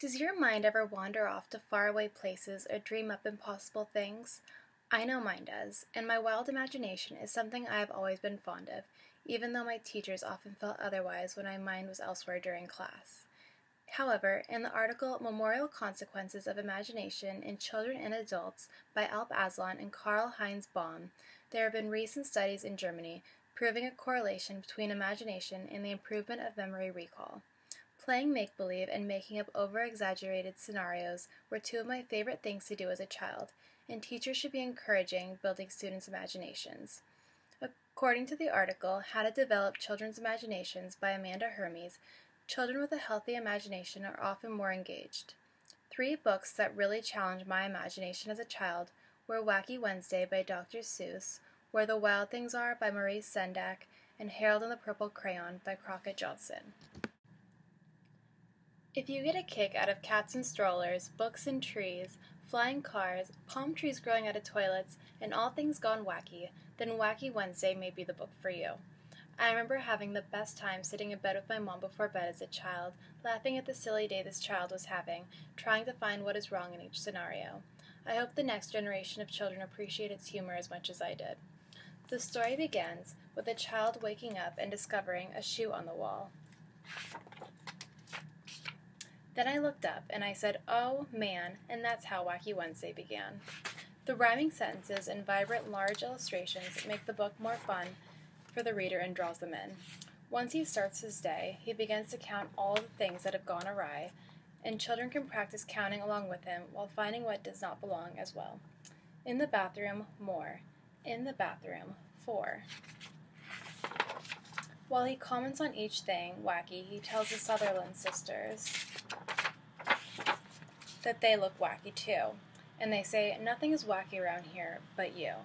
Does your mind ever wander off to faraway places or dream up impossible things? I know mine does, and my wild imagination is something I have always been fond of, even though my teachers often felt otherwise when my mind was elsewhere during class. However, in the article Memorial Consequences of Imagination in Children and Adults by Alp Aslan and Karl-Heinz Baum, there have been recent studies in Germany proving a correlation between imagination and the improvement of memory recall. Playing make-believe and making up over-exaggerated scenarios were two of my favorite things to do as a child, and teachers should be encouraging building students' imaginations. According to the article, How to Develop Children's Imaginations by Amanda Hermes, children with a healthy imagination are often more engaged. 3 books that really challenged my imagination as a child were Wacky Wednesday by Dr. Seuss, Where the Wild Things Are by Maurice Sendak, and Harold and the Purple Crayon by Crockett Johnson. If you get a kick out of cats and strollers, books and trees, flying cars, palm trees growing out of toilets, and all things gone wacky, then Wacky Wednesday may be the book for you. I remember having the best time sitting in bed with my mom before bed as a child, laughing at the silly day this child was having, trying to find what is wrong in each scenario. I hope the next generation of children appreciate its humor as much as I did. The story begins with a child waking up and discovering a shoe on the wall. Then I looked up, and I said, "Oh, man," and that's how Wacky Wednesday began. The rhyming sentences and vibrant, large illustrations make the book more fun for the reader and draws them in. Once he starts his day, he begins to count all the things that have gone awry, and children can practice counting along with him while finding what does not belong as well. In the bathroom, more. In the bathroom, 4. While he comments on each thing wacky, he tells the Sutherland sisters that they look wacky too, and they say, "Nothing is wacky around here but you."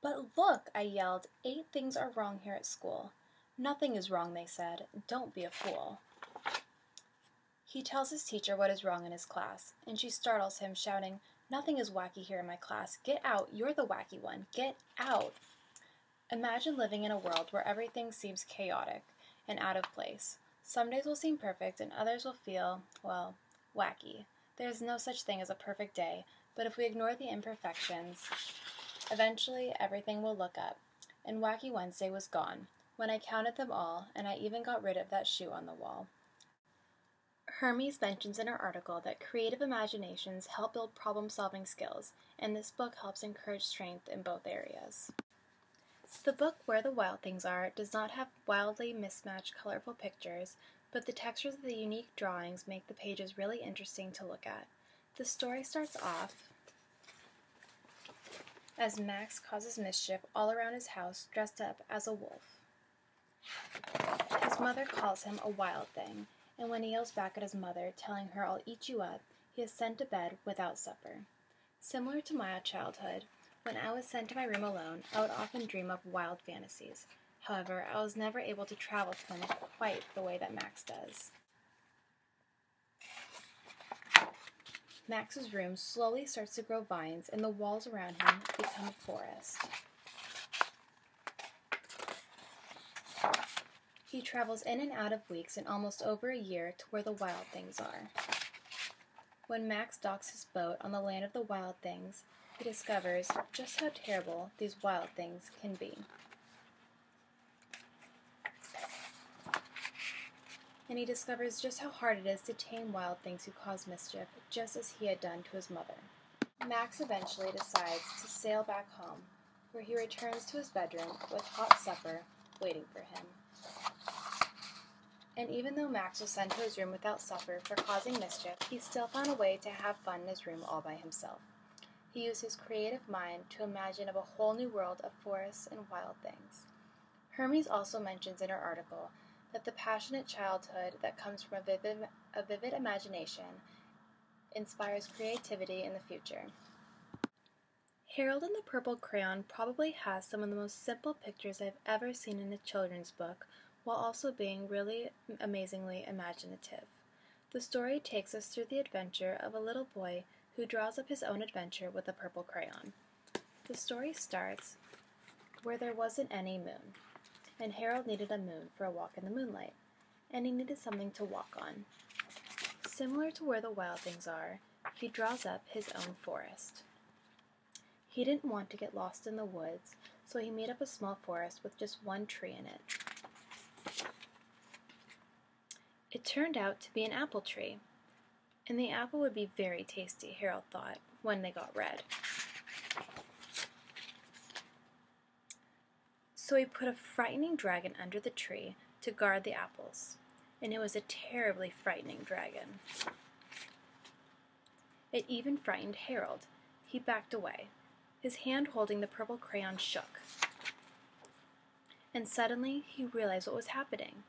"But look," I yelled, "8 things are wrong here at school." "Nothing is wrong," they said. "Don't be a fool." He tells his teacher what is wrong in his class, and she startles him, shouting, "Nothing is wacky here in my class. Get out. You're the wacky one. Get out." Imagine living in a world where everything seems chaotic and out of place. Some days will seem perfect, and others will feel, well, wacky. There is no such thing as a perfect day, but if we ignore the imperfections, eventually everything will look up. And Wacky Wednesday was gone, when I counted them all, and I even got rid of that shoe on the wall. Hermes mentions in her article that creative imaginations help build problem-solving skills, and this book helps encourage strength in both areas. The book Where the Wild Things Are does not have wildly mismatched colorful pictures, but the textures of the unique drawings make the pages really interesting to look at. The story starts off as Max causes mischief all around his house dressed up as a wolf. His mother calls him a wild thing, and when he yells back at his mother, telling her, "I'll eat you up," he is sent to bed without supper. Similar to my childhood, when I was sent to my room alone, I would often dream up wild fantasies. However, I was never able to travel to them quite the way that Max does. Max's room slowly starts to grow vines, and the walls around him become a forest. He travels in and out of weeks and almost over a year to where the wild things are. When Max docks his boat on the land of the wild things, he discovers just how terrible these wild things can be. And he discovers just how hard it is to tame wild things who cause mischief, just as he had done to his mother. Max eventually decides to sail back home, where he returns to his bedroom with hot supper waiting for him. And even though Max was sent to his room without supper for causing mischief, he still found a way to have fun in his room all by himself. He used his creative mind to imagine of a whole new world of forests and wild things. Hermes also mentions in her article that the passionate childhood that comes from a vivid imagination inspires creativity in the future. Harold and the Purple Crayon probably has some of the most simple pictures I've ever seen in a children's book, while also being really amazingly imaginative. The story takes us through the adventure of a little boy who draws up his own adventure with a purple crayon. The story starts where there wasn't any moon, and Harold needed a moon for a walk in the moonlight, and he needed something to walk on. Similar to Where the Wild Things Are, he draws up his own forest. He didn't want to get lost in the woods, so he made up a small forest with just one tree in it. It turned out to be an apple tree, and the apple would be very tasty, Harold thought, when they got red. So he put a frightening dragon under the tree to guard the apples, and it was a terribly frightening dragon. It even frightened Harold. He backed away. His hand holding the purple crayon shook. And suddenly he realized what was happening.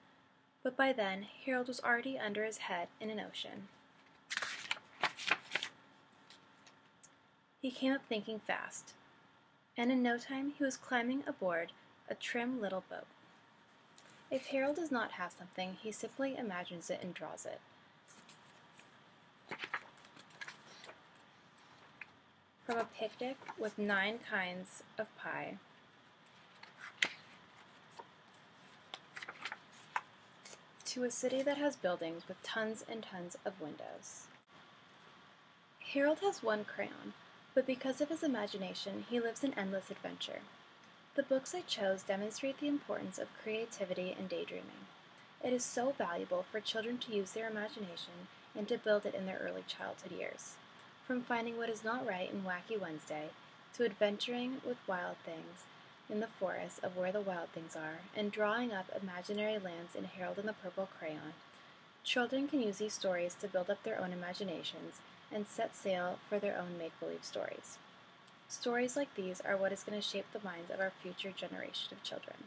But by then, Harold was already under his head in an ocean. He came up thinking fast, and in no time he was climbing aboard a trim little boat. If Harold does not have something, he simply imagines it and draws it. From a picnic with 9 kinds of pie, to a city that has buildings with tons and tons of windows. Harold has one crayon, but because of his imagination, he lives an endless adventure. The books I chose demonstrate the importance of creativity and daydreaming. It is so valuable for children to use their imagination and to build it in their early childhood years. From finding what is not right in Wacky Wednesday, to adventuring with wild things in the forest of Where the Wild Things Are, and drawing up imaginary lands in Harold and the Purple Crayon, children can use these stories to build up their own imaginations and set sail for their own make-believe stories. Stories like these are what is going to shape the minds of our future generation of children.